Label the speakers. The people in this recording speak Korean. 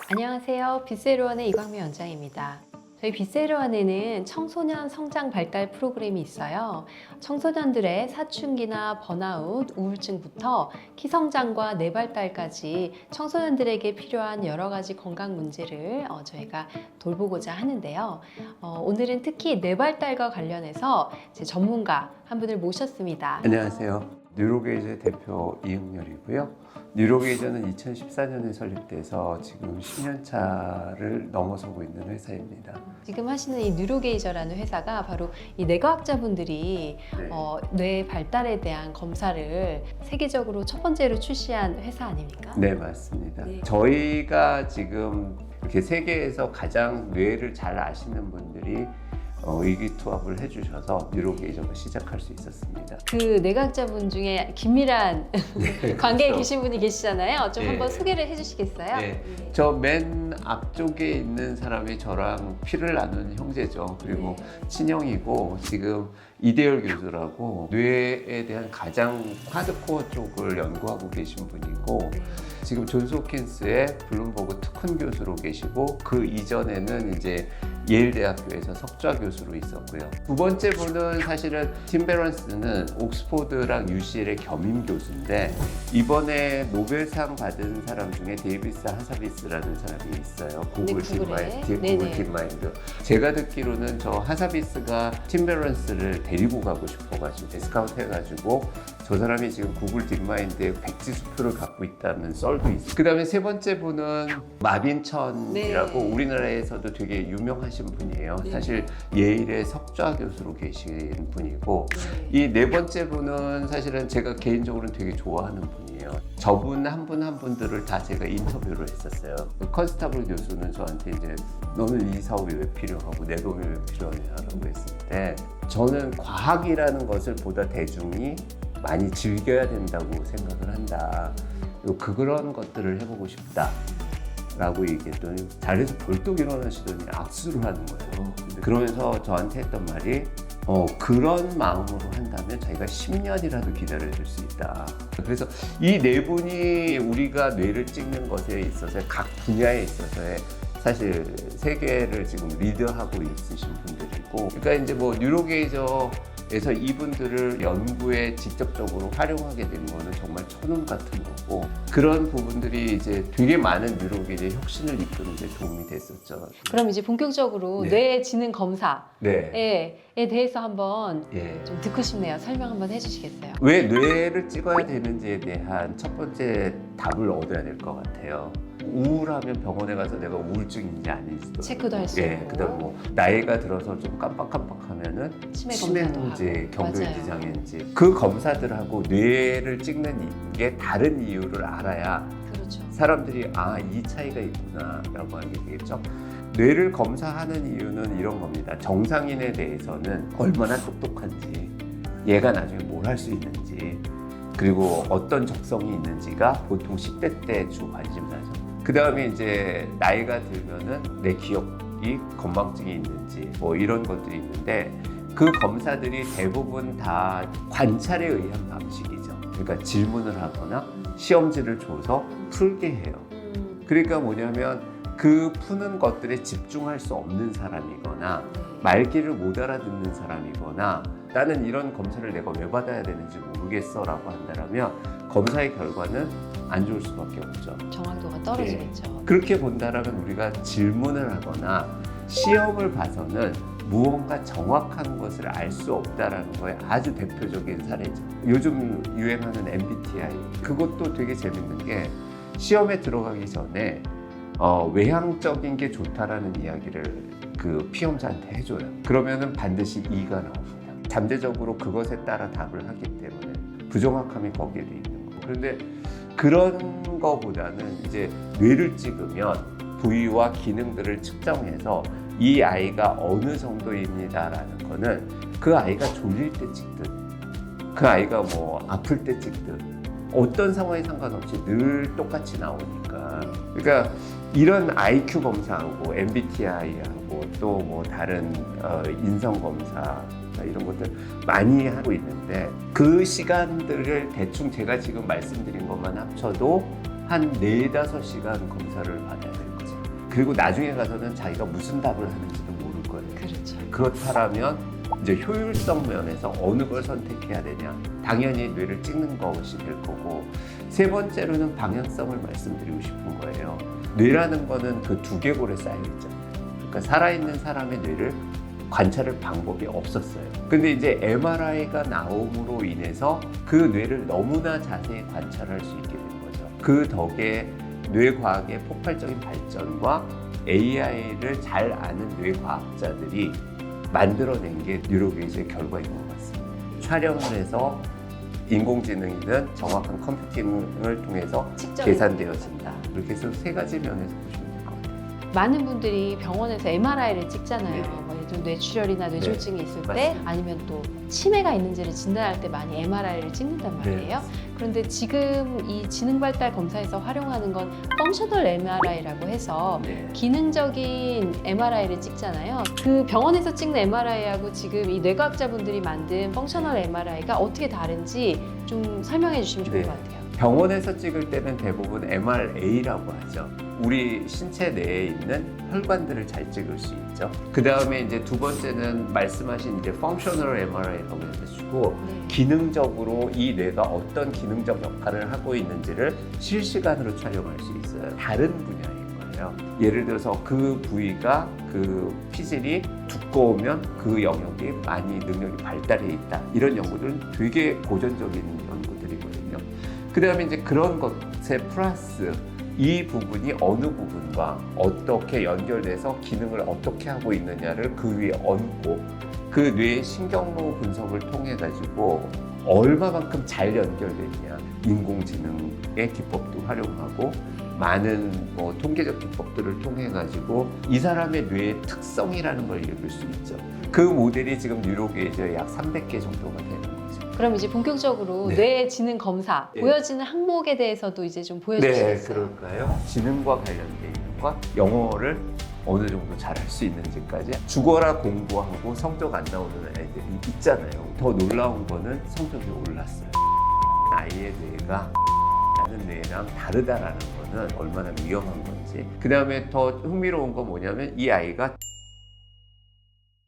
Speaker 1: 안녕하세요. 빗세로원의 이광미 원장입니다. 저희 빗세로원에는 청소년 성장 발달 프로그램이 있어요. 청소년들의 사춘기나 번아웃, 우울증부터 키성장과 뇌발달까지 청소년들에게 필요한 여러 가지 건강 문제를 저희가 돌보고자 하는데요. 오늘은 특히 뇌발달과 관련해서 제 전문가 한 분을 모셨습니다.
Speaker 2: 안녕하세요. 뉴로게이저 대표 이응렬이고요. 뉴로게이저는 2014년에 설립돼서 지금 10년 차를 넘어서고 있는 회사입니다.
Speaker 1: 지금 하시는 이 뉴로게이저라는 회사가 바로 이 뇌과학자분들이
Speaker 2: 네.
Speaker 1: 뇌 발달에 대한 검사를 세계적으로 첫 번째로 출시한 회사 아닙니까?
Speaker 2: 네, 맞습니다.
Speaker 1: 네.
Speaker 2: 저희가 지금 이렇게 세계에서 가장 뇌를 잘 아시는 분들이 의기투합을 해주셔서 뉴로게이저가 시작할 수 있었습니다.
Speaker 1: 그 뇌과학자분 중에 긴밀한 관계에
Speaker 2: 그렇죠.
Speaker 1: 계신 분이 계시잖아요. 좀
Speaker 2: 네.
Speaker 1: 한번 소개를 해주시겠어요?
Speaker 2: 네. 저 맨 앞쪽에 있는 사람이 저랑 피를 나눈 형제죠. 그리고 친형이고 지금 이대열 교수라고 뇌에 대한 가장 하드코어 쪽을 연구하고 계신 분이고 지금 존스 홉킨스의 블룸버그 특훈 교수로 계시고 그 이전에는 이제 예일 대학교에서 석좌 교수로 있었고요. 두 번째 분은 사실은 팀 베런스는 옥스포드랑 UCL의 겸임 교수인데 이번에 노벨상 받은 사람 중에 데이비스 하사비스라는 사람이 있어요. 구글
Speaker 1: 네네.
Speaker 2: 딥마인드. 제가 듣기로는 저 하사비스가 팀 베런스를 데리고 가고 싶어가지고 스카우트 해가지고 저 사람이 지금 구글 딥마인드에 백지수표를 갖고 있다는 썰도 있어요. 그 다음에 세 번째 분은 마빈천이라고
Speaker 1: 네.
Speaker 2: 우리나라에서도 되게 유명하신 분이에요.
Speaker 1: 네.
Speaker 2: 사실 예일의 석좌 교수로 계신 분이고 이 네 번째 분은 사실은 제가 개인적으로 되게 좋아하는 분이에요. 저분 한 분 한 분들을 다 제가 인터뷰를 했었어요. 컨스타블 교수는 저한테 이제 너는 이 사업이 왜 필요하고 내 돈이 왜 필요하냐라고 했을 때 저는 과학이라는 것을 보다 대중이 많이 즐겨야 된다고 생각을 한다. 그리고 그런 것들을 해보고 싶다. 라고 얘기했더니 자리에서 벌떡 일어나시더니 악수를 하는 거예요. 근데 그러면서 저한테 했던 말이 그런 마음으로 한다면 자기가 10년이라도 기다려줄 수 있다. 그래서 이 네 분이 우리가 뇌를 찍는 것에 있어서 각 분야에 있어서의 사실 세계를 지금 리드하고 있으신 분들이고 그러니까 이제 뭐 뉴로게이저에서 이분들을 연구에 직접적으로 활용하게 된 거는 정말 천운 같은 거고 그런 부분들이 이제 되게 많은 뉴로게이저의 혁신을 이끄는 데 도움이 됐었죠.
Speaker 1: 그럼 이제 본격적으로
Speaker 2: 네.
Speaker 1: 뇌 지능 검사에
Speaker 2: 네.
Speaker 1: 대해서 한번
Speaker 2: 예.
Speaker 1: 좀 듣고 싶네요. 설명 한번 해주시겠어요?
Speaker 2: 왜 뇌를 찍어야 되는지에 대한 첫 번째 답을 얻어야 될 것 같아요. 우울하면 병원에 가서 내가 우울증인지 아닌지도
Speaker 1: 체크도 할 수
Speaker 2: 예,
Speaker 1: 있고.
Speaker 2: 그다음 뭐 나이가 들어서 좀 깜빡깜빡하면은
Speaker 1: 치매 검사도
Speaker 2: 치매인지
Speaker 1: 하고.
Speaker 2: 경도의
Speaker 1: 맞아요.
Speaker 2: 지장인지 그 검사들하고 뇌를 찍는 게 다른 이유를 알아야
Speaker 1: 그렇죠.
Speaker 2: 사람들이 이 차이가 있구나라고 하게 되겠죠. 뇌를 검사하는 이유는 이런 겁니다. 정상인에 대해서는 얼마나 똑똑한지, 얘가 나중에 뭘 할 수 있는지, 그리고 어떤 적성이 있는지가 보통 10대 때 주 관심사죠. 그 다음에 이제 나이가 들면은 내 기억이 건망증이 있는지 뭐 이런 것들이 있는데 그 검사들이 대부분 다 관찰에 의한 방식이죠. 그러니까 질문을 하거나 시험지를 줘서 풀게 해요. 그러니까 뭐냐면 그 푸는 것들에 집중할 수 없는 사람이거나 말귀를 못 알아듣는 사람이거나 나는 이런 검사를 내가 왜 받아야 되는지 모르겠어 라고 한다면 검사의 결과는 안 좋을 수밖에 없죠.
Speaker 1: 정확도가 떨어지겠죠.
Speaker 2: 그렇게 본다면 우리가 질문을 하거나 시험을 봐서는 무언가 정확한 것을 알 수 없다라는 거에 아주 대표적인 사례죠. 요즘 유행하는 MBTI 그것도 되게 재밌는 게 시험에 들어가기 전에 외향적인 게 좋다라는 이야기를 그 피험자한테 해줘요. 그러면은 반드시 E가 나옵니다. 잠재적으로 그것에 따라 답을 하기 때문에 부정확함이 거기에도 있는 거. 그런데 그런 거보다는 이제 뇌를 찍으면 부위와 기능들을 측정해서 이 아이가 어느 정도입니다라는 거는 그 아이가 졸릴 때 찍든 그 아이가 뭐 아플 때 찍든 어떤 상황에 상관없이 늘 똑같이 나오니까 그러니까 이런 IQ 검사하고 MBTI하고 또 뭐 다른 인성 검사 이런 것들 많이 하고 있는데 그 시간들을 대충 제가 지금 말씀드린 것만 합쳐도 한 4-5시간 검사를 받아야 되는 거죠. 그리고 나중에 가서는 자기가 무슨 답을 하는지도 모를 거예요.
Speaker 1: 그렇죠.
Speaker 2: 그렇다면 이제 효율성 면에서 어느 걸 선택해야 되냐? 당연히 뇌를 찍는 것이 될 거고, 세 번째로는 방향성을 말씀드리고 싶은 거예요. 뇌라는 거는 그 두개골에 쌓여 있잖아요. 그러니까 살아있는 사람의 뇌를 관찰할 방법이 없었어요. 근데 이제 MRI가 나옴으로 인해서 그 뇌를 너무나 자세히 관찰할 수 있게 된 거죠. 그 덕에 뇌과학의 폭발적인 발전과 AI를 잘 아는 뇌과학자들이 만들어낸 게 뉴로게이지의 결과인 것 같습니다. 촬영을 해서 인공지능이든 정확한 컴퓨팅을 통해서
Speaker 1: 직접이
Speaker 2: 계산되어진다. 이렇게 해서 세 가지 면에서 보시면 될 것 같아요.
Speaker 1: 많은 분들이 병원에서 MRI를 찍잖아요.
Speaker 2: 네.
Speaker 1: 뭐 예를 들어 뇌출혈이나 뇌졸중이 있을 때
Speaker 2: 맞습니다.
Speaker 1: 아니면 또 치매가 있는지를 진단할 때 많이 MRI를 찍는단 말이에요. 그런데 지금 이 지능발달 검사에서 활용하는 건 펑셔널 MRI라고 해서
Speaker 2: 네.
Speaker 1: 기능적인 MRI를 찍잖아요. 그 병원에서 찍는 MRI하고 지금 이 뇌과학자분들이 만든 펑셔널 MRI가 어떻게 다른지 좀 설명해 주시면 좋을
Speaker 2: 네.
Speaker 1: 것 같아요.
Speaker 2: 병원에서 찍을 때는 대부분 MRA라고 하죠. 우리 신체 내에 있는 혈관들을 잘 찍을 수 있죠. 그 다음에 이제 두 번째는 말씀하신 이제 functional MRI라고 해가지고
Speaker 1: 네.
Speaker 2: 기능적으로 이 뇌가 어떤 기능적 역할을 하고 있는지를 실시간으로 촬영할 수 있어요. 다른 분야인 거예요. 예를 들어서 그 부위가 그 피질이 두꺼우면 그 영역이 많이 능력이 발달해 있다. 이런 연구들은 되게 고전적인 연구들이거든요. 그 다음에 이제 그런 것에 플러스 이 부분이 어느 부분과 어떻게 연결돼서 기능을 어떻게 하고 있느냐를 그 위에 얹고 그 뇌의 신경로 분석을 통해 가지고 얼마만큼 잘 연결됐냐, 인공지능의 기법도 활용하고 많은 뭐 통계적 기법들을 통해 가지고 이 사람의 뇌의 특성이라는 걸 읽을 수 있죠. 그 모델이 지금 뉴로게이지에 약 300개 정도가 되는 거죠.
Speaker 1: 그럼 이제 본격적으로
Speaker 2: 네.
Speaker 1: 뇌 지능 검사
Speaker 2: 네.
Speaker 1: 보여지는 항목에 대해서도 이제 좀 보여주시겠어요?
Speaker 2: 그럴까요? 지능과 관련된 것과 영어를 어느 정도 잘할 수 있는지까지 죽어라 공부하고 성적 안 나오는 아이들이 있잖아요. 더 놀라운 거는 성적이 올랐어요. 아이의 뇌가 다른 뇌랑 다르다라는 거는 얼마나 위험한 건지. 그 다음에 더 흥미로운 건 뭐냐면 이 아이가